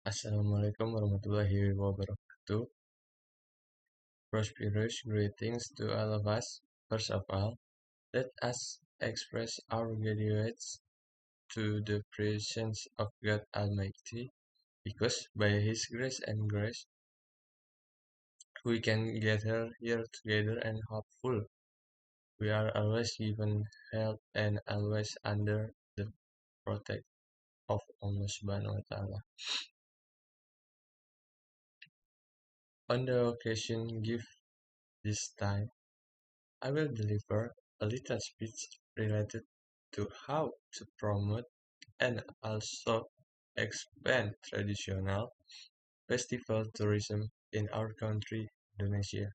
Assalamualaikum warahmatullahi wabarakatuh. Prosperous greetings to all of us. First of all, let us express our gratitude to the presence of God Almighty, because by His grace we can gather here together and hopeful. We are always given help and always under the protect of Allah Subhanahu wa Taala. On the occasion give this time, I will deliver a little speech related to how to promote and also expand traditional festival tourism in our country, Indonesia.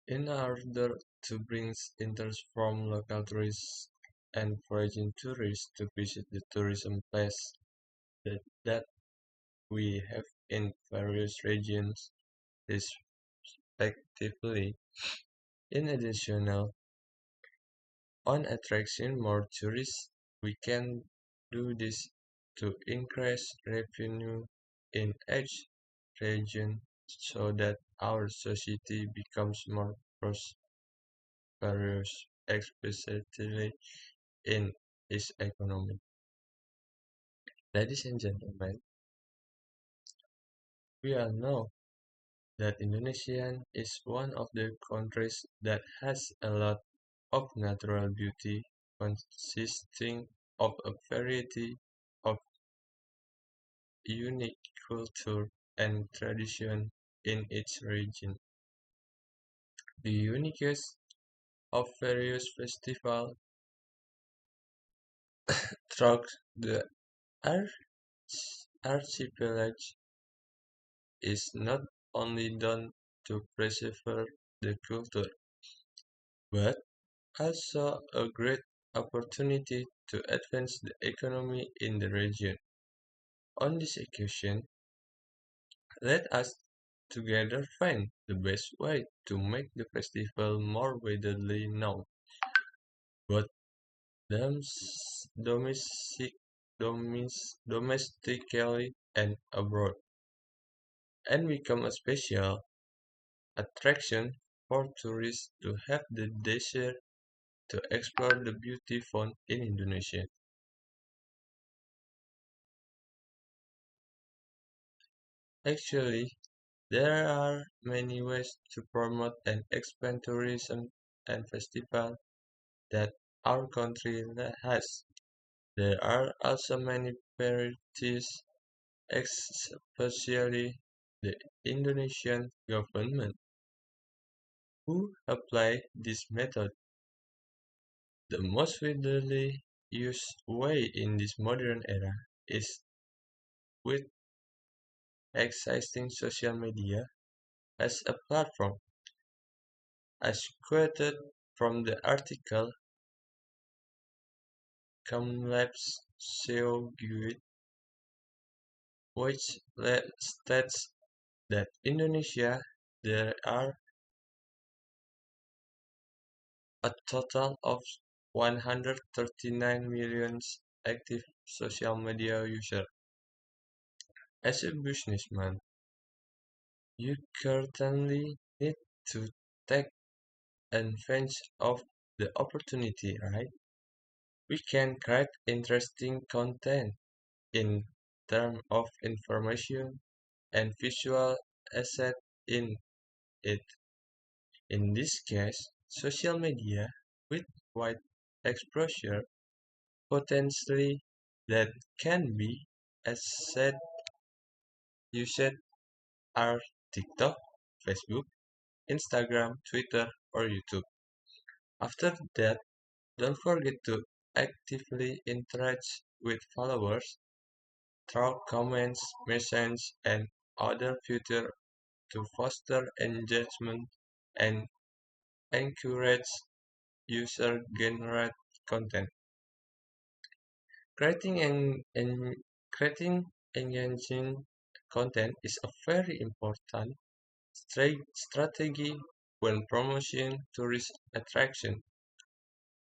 In order to bring interest from local tourists and foreign tourists to visit the tourism place that we have in various regions respectively. In addition, on attracting more tourists, we can do this to increase revenue in each region so that our society becomes more prosperous, especially in its economy. Ladies and gentlemen, we all know that Indonesia is one of the countries that has a lot of natural beauty consisting of a variety of unique culture and tradition in each region. The uniqueness of various festivals throughout the arch- archipelago is not only done to preserve the culture, but also a great opportunity to advance the economy in the region. On this occasion, let us together find the best way to make the festival more widely known, both domestic, domestically and abroad, and become a special attraction for tourists to have the desire to explore the beauty found in Indonesia. Actually, there are many ways to promote and expand tourism and festival that our country has. There are also many varieties, especially the Indonesian government, who apply this method. The most widely used way in this modern era is with existing social media as a platform. As quoted from the article, Comlabs SEO Guide, which states that Indonesia there are a total of 139 million active social media users. As a businessman, you certainly need to take advantage of the opportunity, right? We can create interesting content in terms of information and visual asset in it. In this case, social media with wide exposure potentially that can be asset used are TikTok, Facebook, Instagram, Twitter, or YouTube. After that, don't forget to actively interact with followers through comments, messages, and other features to foster engagement and encourage user-generated content. Creating creating engaging content is a very important strategy when promoting tourist attraction,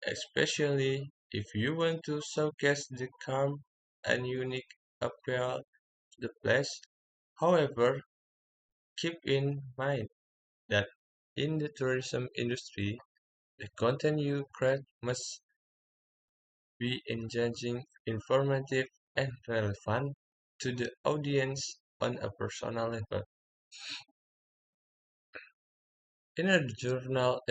especially if you want to showcase the calm and unique appeal to the place. However, keep in mind that in the tourism industry, the content you create must be engaging, informative, and relevant to the audience on a personal level. In a journal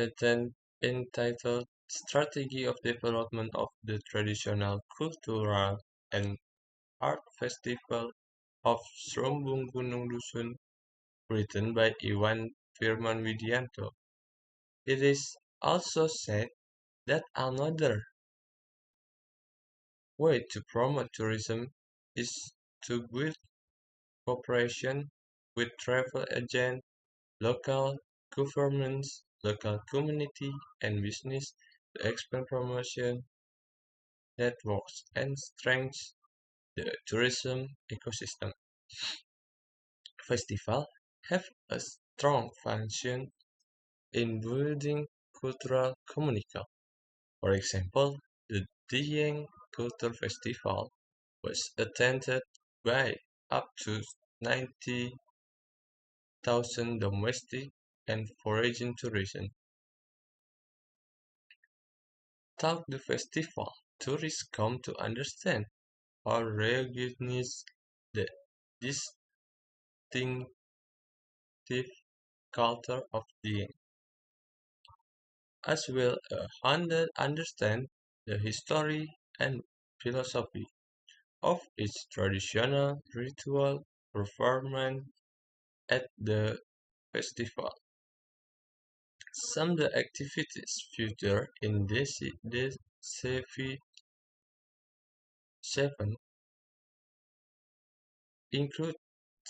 entitled Strategy of Development of the Traditional Cultural and Art Festival of Serumbung Gunung Dusun, written by Iwan Firman Widianto, it is also said that another way to promote tourism is to build cooperation with travel agents, local governments, local community, and business to expand promotion networks and strengthen the tourism ecosystem. Festivals have a strong function in building cultural community. For example, the Dieng Culture Festival was attended by up to 90,000 domestic and foreign tourists. Through the festival, tourists come to understand or recognize the distinctive culture of Dieng, as well as understand the history and philosophy of its traditional ritual performance at the festival. Some of the activities featured in this CV7 include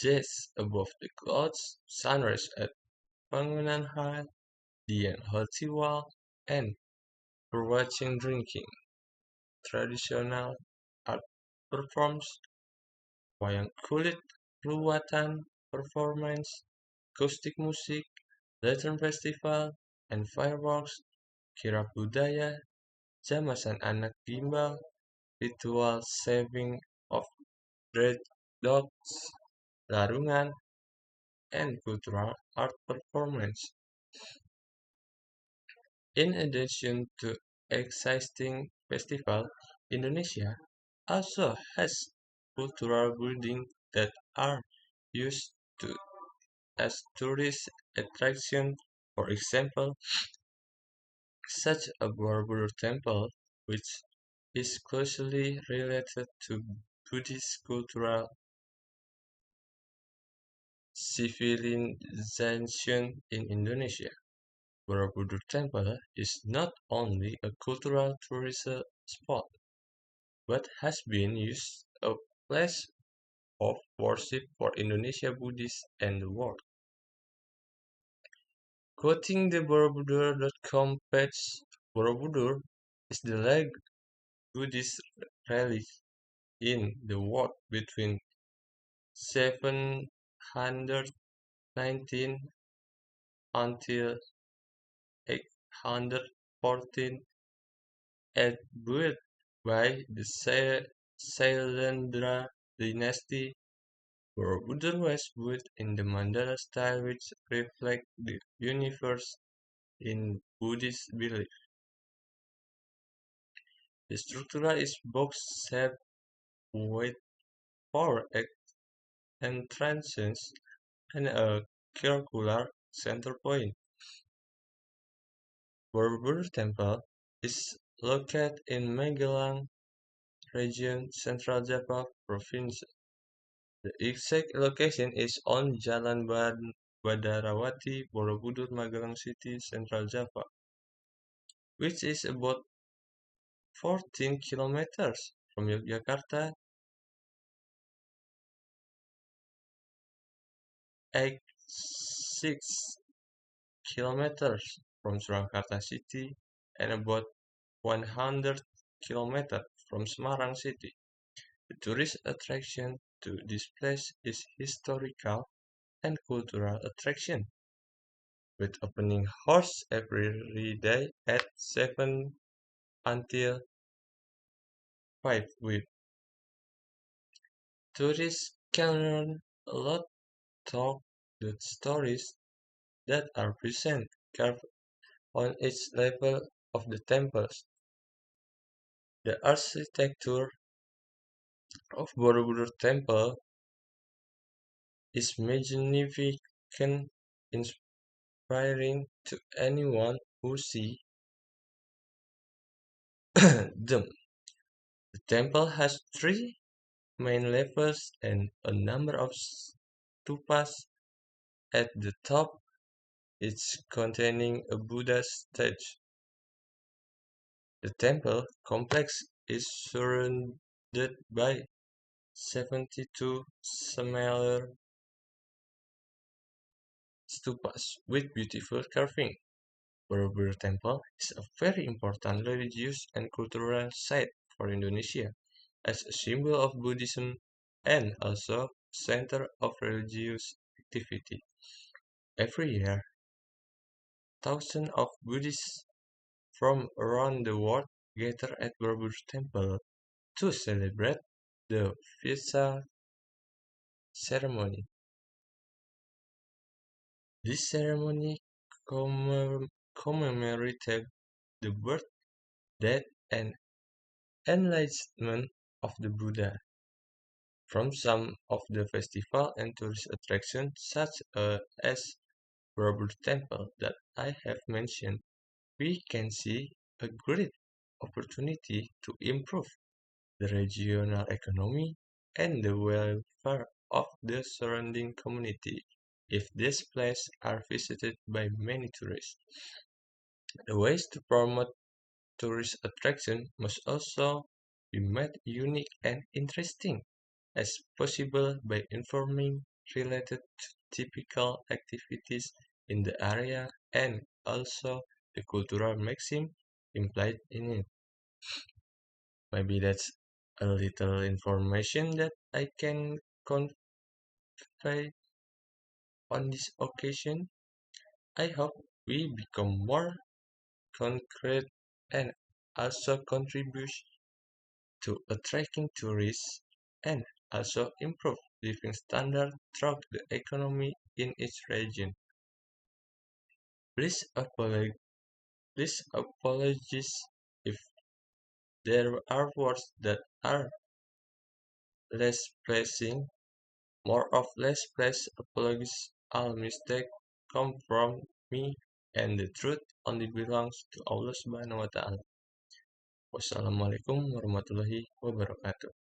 jazz above the clouds, sunrise at Bangunan High, Dian Festival, and watching drinking. Traditional art performs, wayang kulit, ruwatan performance, acoustic music, lantern festival, and fireworks, kirab budaya, jamasan anak gimbal, ritual saving of dreadlocks, larungan, and cultural art performance. In addition to existing festivals, Indonesia also has cultural buildings that are used to as tourist attractions. For example, such a Borobudur temple, which is closely related to Buddhist cultural civilization in Indonesia. Borobudur Temple is not only a cultural tourist spot, but has been used a place of worship for Indonesia Buddhists and the world. Quoting the Borobudur.com page, Borobudur is the last Buddhist relic in the world between 719 until 814 and built by the Sailendra dynasty. Borobudur was built in the mandala style which reflects the universe in Buddhist belief. The structure is box-shaped with four entrances and a circular center point. Borobudur Temple is located in Magelang region, Central Java Province. The exact location is on Jalan Badarawati, Borobudur, Magelang City, Central Java, which is about 14 kilometers from Yogyakarta, 86 kilometers from Surakarta City, and about 100 kilometers from Semarang City. The tourist attraction to this place is historical and cultural attraction, with opening hours every day at 7 until 5 with Tourists can learn a lot through the stories that are present carved on each level of the temples. The architecture of Borobudur Temple is magnificent, inspiring to anyone who see them. The temple has three main levels and a number of stupas at the top, each containing a Buddha statue. The temple complex is surrounded by 72 smaller stupas with beautiful carving. Borobudur Temple is a very important religious and cultural site for Indonesia, as a symbol of Buddhism and also center of religious activity. Every year, thousands of Buddhists from around the world gather at Borobudur Temple to celebrate the Visa ceremony. This ceremony commemorated the birth, death, and enlightenment of the Buddha. From some of the festival and tourist attractions such as Borobudur Temple that I have mentioned, we can see a great opportunity to improve the regional economy and the welfare of the surrounding community if these places are visited by many tourists. The ways to promote tourist attraction must also be made unique and interesting as possible by informing related to typical activities in the area and also the cultural maxim implied in it. Maybe that's a little information that I can convey on this occasion. I hope we become more concrete and also contribute to attracting tourists and also improve living standards throughout the economy in each region. Please, please apologize if there are words that are less pleasing. More of less pleased apologies. All mistakes come from me, and the truth only belongs to Allah Subhanahu wa Ta'ala. Wassalamualaikum warahmatullahi wabarakatuh.